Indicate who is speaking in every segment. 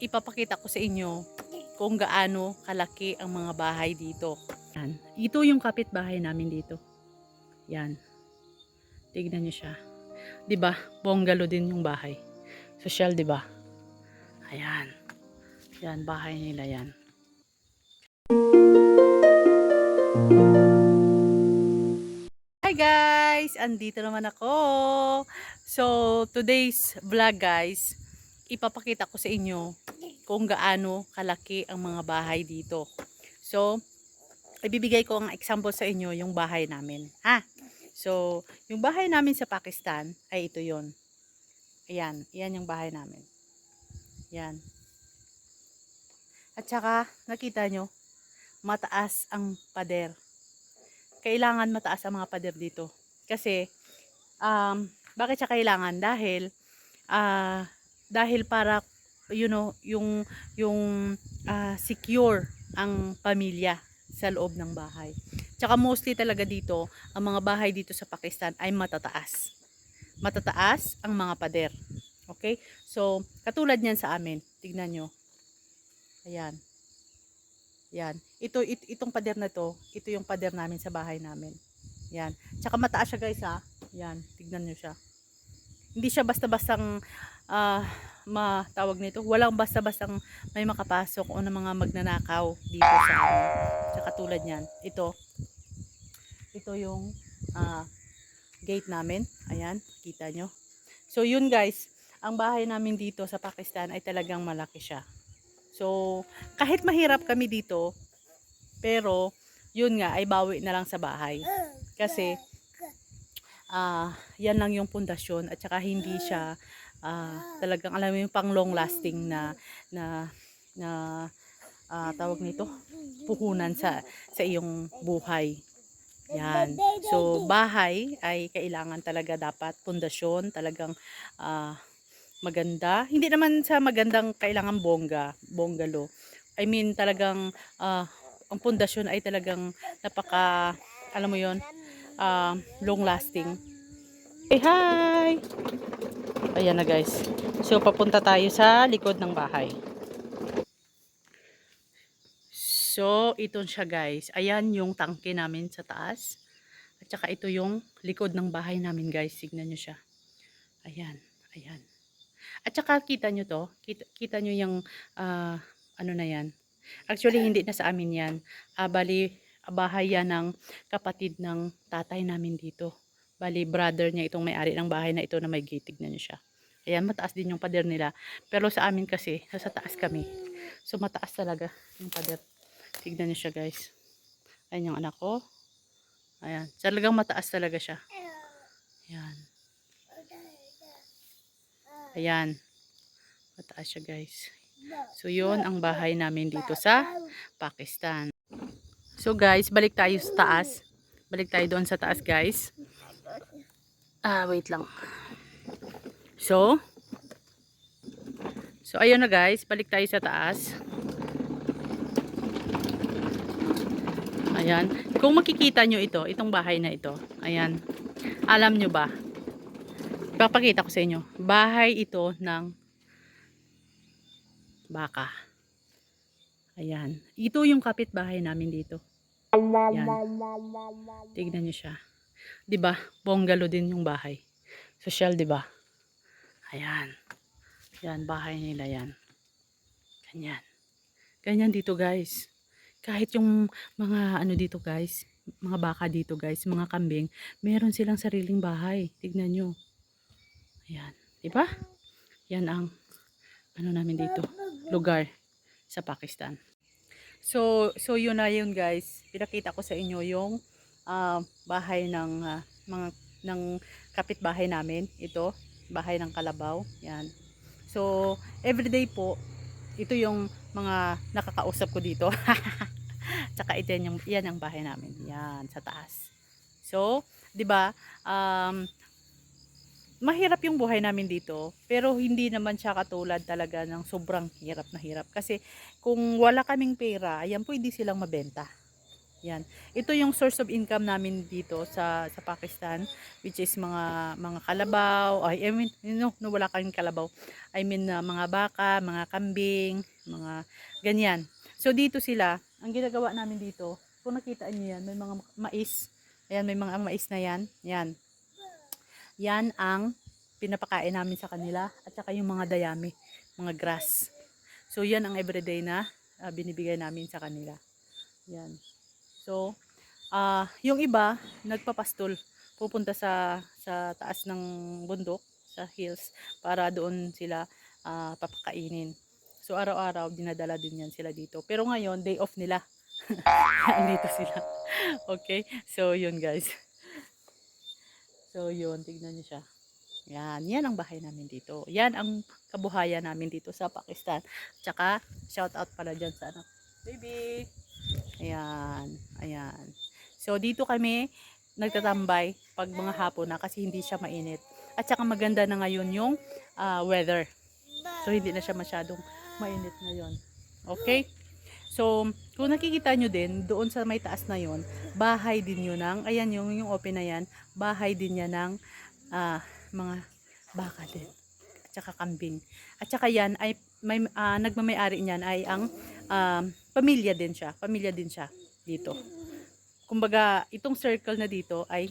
Speaker 1: ipapakita ko sa inyo kung gaano kalaki ang mga bahay dito. Yan. Ito yung kapitbahay namin dito. Yan. Tignan nyo siya. 'Di ba? Bungalow din yung bahay. Social, 'di ba? Ayan. Yan, bahay nila yan. Hi guys! Andito naman ako. So, today's vlog guys, ipapakita ko sa inyo kung gaano kalaki ang mga bahay dito. So, ibibigay ko ang example sa inyo yung bahay namin. Ha? So, yung bahay namin sa Pakistan ay ito yon. Ayan, yan yung bahay namin. Yan. At saka, nakita nyo, mataas ang pader. Kailangan mataas ang mga pader dito. Kasi, bakit siya kailangan? Dahil para, yung secure ang pamilya sa loob ng bahay. Tsaka mostly talaga dito, ang mga bahay dito sa Pakistan ay matataas. Matataas ang mga pader. Okay? So, katulad niyan sa amin. Tignan nyo. Ayan. Yan. Itong pader na to, ito yung pader namin sa bahay namin. Yan. Tsaka mataas siya guys ha. Yan. Tignan nyo siya. Hindi siya basta-bastang matawag nito. Walang basta-bastang may makapasok o na mga magnanakaw dito sa amin. Tsaka tulad niyan. Ito yung gate namin. Ayan. Kita nyo. So yun guys. Ang bahay namin dito sa Pakistan ay talagang malaki siya. So, kahit mahirap kami dito, pero, yun nga, ay bawi na lang sa bahay. Kasi, yan lang yung pundasyon, at saka hindi siya, talagang, alam mo yung pang long lasting tawag nito, puhunan sa iyong buhay. Yan. So, bahay ay kailangan talaga dapat pundasyon, talagang, maganda. Hindi naman sa magandang kailangan bongalo. I mean talagang ang pundasyon ay talagang alam mo 'yon, long lasting. Hey, hi. Ayan na guys. So papunta tayo sa likod ng bahay. So ito siya guys. Ayan yung tangke namin sa taas. At saka ito yung likod ng bahay namin guys. Tignan nyo siya. Ayan. Ayan. At saka kita nyo to, kita nyo yung ano na yan. Actually hindi na sa amin yan. Bali bahay yan ng kapatid ng tatay namin dito. Bali brother niya itong may-ari ng bahay na ito na may gate. Tignan nyo siya. Ayan, mataas din yung pader nila. Pero sa amin kasi, nasa taas kami. So mataas talaga yung pader. Tignan nyo siya guys. Ayan yung anak ko. Ayan, talagang mataas talaga siya. Ayan. Ayan. Mataas siya guys. So yun ang bahay namin dito sa Pakistan. So guys, balik tayo sa taas. Balik tayo doon sa taas guys. Wait lang. So ayun na guys, balik tayo sa taas. Ayan. Kung makikita nyo ito, itong bahay na ito. Ayan. Alam nyo ba? Ipapakita ko sa inyo. Bahay ito ng baka. Ayan. Ito yung kapitbahay namin dito. Ayan. Tignan nyo siya. 'Di ba? Bungalow din yung bahay. Social, 'di ba? Ayan. Yan, bahay nila yan. Ganyan. Ganyan dito, guys. Kahit yung mga ano dito, guys, mga baka dito, guys, mga kambing, meron silang sariling bahay. Tignan nyo. Ayan. 'Di ba? Yan ang ano namin dito, lugar sa Pakistan. So yun na yun guys. Pinakita ko sa inyo yung bahay ng ng kapitbahay namin. Ito, bahay ng kalabaw. Yan. So, everyday po, ito yung mga nakakausap ko dito. Tsaka ito yan ang bahay namin. Yan, sa taas. So, 'di ba? Mahirap yung buhay namin dito, pero hindi naman siya katulad talaga ng sobrang hirap na hirap. Kasi kung wala kaming pera, ayan, pwede silang mabenta. Yan. Ito yung source of income namin dito sa Pakistan, which is mga kalabaw. I mean, no, wala kaming kalabaw. I mean, mga baka, mga kambing, mga ganyan. So dito sila, ang ginagawa namin dito, kung nakita niyo yan, may mga mais. Ayan, may mga mais na yan. Yan. Yan ang pinapakain namin sa kanila at saka yung mga dayami, mga grass. So yan ang everyday na binibigay namin sa kanila. Yan. So, yung iba, nagpapastol. Pupunta sa taas ng bundok, sa hills, para doon sila papakainin. So, araw-araw, dinadala din yan sila dito. Pero ngayon, day off nila. Andito sila. Okay? So, yun guys. So, yun. Tignan nyo siya. Yan ang bahay namin dito. Yan ang kabuhayan namin dito sa Pakistan. Tsaka, shout out pala dyan sa anak. Baby! Ayan. So, dito kami nagtatambay pag mga hapon na kasi hindi siya mainit. At saka maganda na ngayon yung weather. So, hindi na siya masyadong mainit ngayon. Okay? So, kung nakikita nyo din, doon sa may taas na yon, bahay din yun ng, ayan yung open na yan, bahay din yan ng mga baka din. At saka kambing. At saka yan, ay, nagmamayari niyan ay ang pamilya din siya dito. Kumbaga, itong circle na dito ay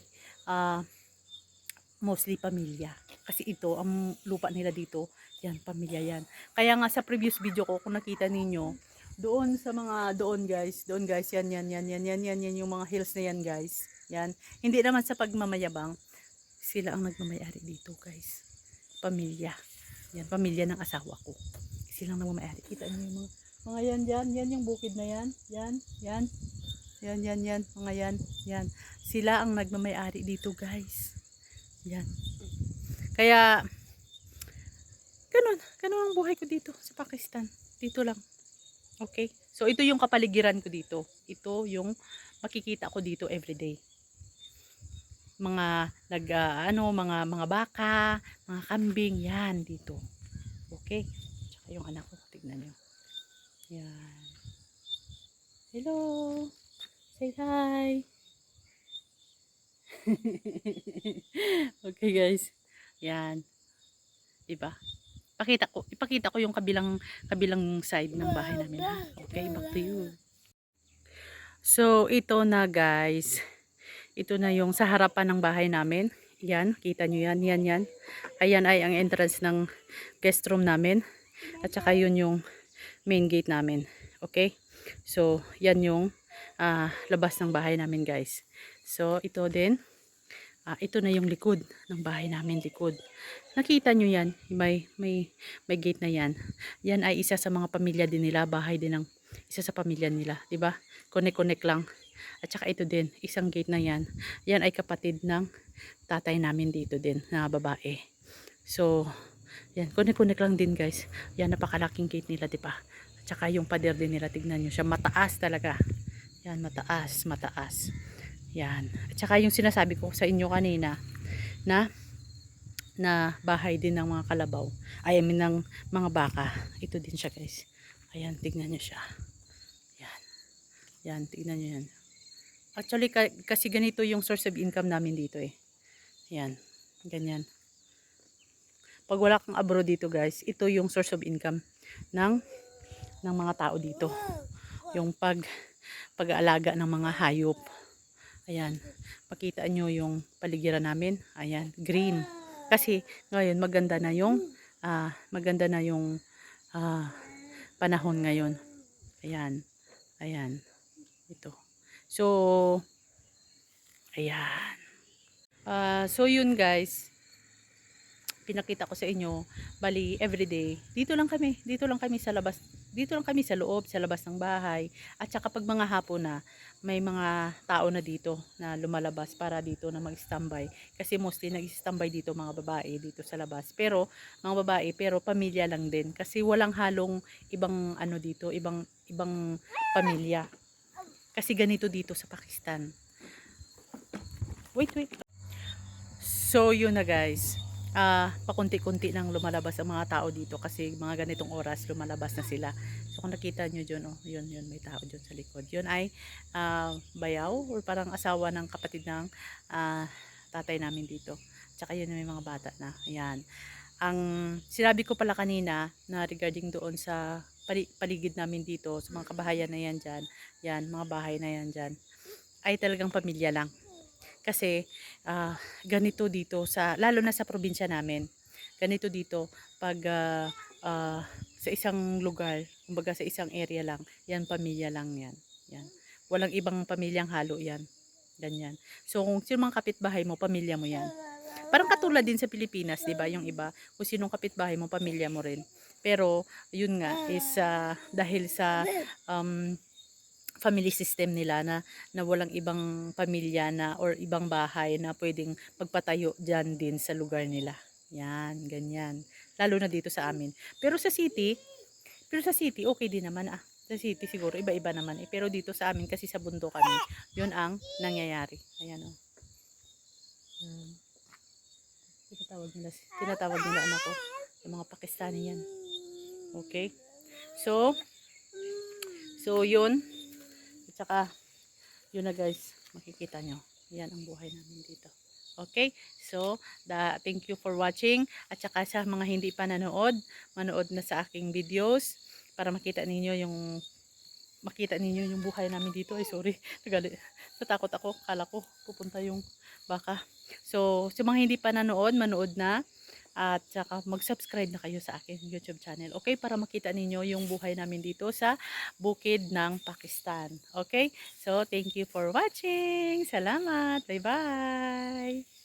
Speaker 1: mostly pamilya. Kasi ito, ang lupa nila dito, yan, pamilya yan. Kaya nga sa previous video ko, kung nakita ninyo, doon sa mga, doon guys, yan, yung mga hills na yan guys. Yan. Hindi naman sa pagmamayabang, sila ang nagmamayari dito guys. Pamilya. Yan, pamilya ng asawa ko. Sila ang nagmamayari. Kita niyo yung mga yan dyan, yan yung bukid na yan. Yan. Mga yan. Sila ang nagmamayari dito guys. Yan. Kaya, ganun ang buhay ko dito sa Pakistan. Dito lang. Okay? So, ito yung kapaligiran ko dito. Ito yung makikita ko dito everyday. Mga, mga baka, mga kambing, yan dito. Okay? Tsaka yung anak ko, tignan nyo. Yan. Hello. Say hi. Okay guys. Yan. Diba? Ipakita ko yung kabilang side ng bahay namin. Okay, back to you. So, ito na guys. Ito na yung sa harapan ng bahay namin. Yan, kita nyo yan. Yan. Ayan ay ang entrance ng guest room namin. At saka yun yung main gate namin. Okay? So, yan yung labas ng bahay namin guys. So, ito din. Ito na yung likod ng bahay namin, likod. Nakita nyo yan, may gate na yan. Yan ay isa sa mga pamilya din nila, bahay din ng isa sa pamilya nila, 'di ba? Connect lang. At saka ito din, isang gate na yan. Yan ay kapatid ng tatay namin dito din, na babae. So, yan, connect lang din guys. Yan, napakalaking gate nila, 'di ba? At saka yung pader din nila, tignan nyo siya, mataas talaga. Yan, mataas. Yan. At saka yung sinasabi ko sa inyo kanina na bahay din ng mga kalabaw. I mean ng mga baka. Ito din siya guys. Ayan, tignan nyo siya. Yan, tignan nyo yan. Actually, kasi ganito yung source of income namin dito eh. Yan, ganyan. Pag wala kang abroad dito guys, ito yung source of income ng mga tao dito. Yung pag-aalaga ng mga hayop. Ayan, pakita nyo yung paligiran namin. Ayan, green. Kasi ngayon maganda na yung panahon ngayon. Ayan. Ito. So, ayan. So yun guys. Pinakita ko sa inyo, bali everyday, dito lang kami sa labas, dito lang kami sa loob, sa labas ng bahay. At saka pag mga hapon na, may mga tao na dito na lumalabas para dito na mag-standby. Kasi mostly nag-standby dito mga babae dito sa labas. Pero mga babae, pero pamilya lang din. Kasi walang halong ibang dito, ibang pamilya. Kasi ganito dito sa Pakistan. Wait. So yun na guys. pakunti-kunti nang lumalabas ang mga tao dito kasi mga ganitong oras lumalabas na sila. So kung nakita nyo dyan, oh, yun, may tao dyan sa likod. Yun ay bayaw or parang asawa ng kapatid ng tatay namin dito. Tsaka yun may mga bata na. Ayan. Ang sinabi ko pala kanina na regarding doon sa paligid namin dito, sa mga kabahayan na yan dyan, yan, mga bahay na yan dyan, ay talagang pamilya lang. Kasi ganito dito sa lalo na sa probinsya namin. Ganito dito pag sa isang lugar, kumbaga sa isang area lang, yan pamilya lang yan. Yan. Walang ibang pamilyang halo yan. Ganyan. So kung sino mga kapitbahay mo, pamilya mo yan. Parang katulad din sa Pilipinas, 'di ba? Yung iba, kung sinong kapitbahay mo, pamilya mo rin. Pero yun nga is dahil sa um, family system nila na walang ibang pamilya na or ibang bahay na pwedeng magpatayo diyan din sa lugar nila. Yan, ganyan. Lalo na dito sa amin. Pero sa city okay din naman ah. Sa city siguro iba-iba naman eh. Pero dito sa amin kasi sa bundok kami, yun ang nangyayari. Ayan oh. Tinatawag nila anak ko. Yung mga Pakistani yan. Okay? So yun. At saka, yun na guys, makikita nyo. Yan ang buhay namin dito. Okay? So, thank you for watching. At saka sa mga hindi pa nanood, manood na sa aking videos para makita ninyo yung buhay namin dito. Ay, sorry. Natakot ako. Kala ko pupunta yung baka. So, sa mga hindi pa nanood, manood na. At saka mag-subscribe na kayo sa akin YouTube channel. Okay? Para makita ninyo yung buhay namin dito sa bukid ng Pakistan. Okay? So, thank you for watching. Salamat. Bye-bye.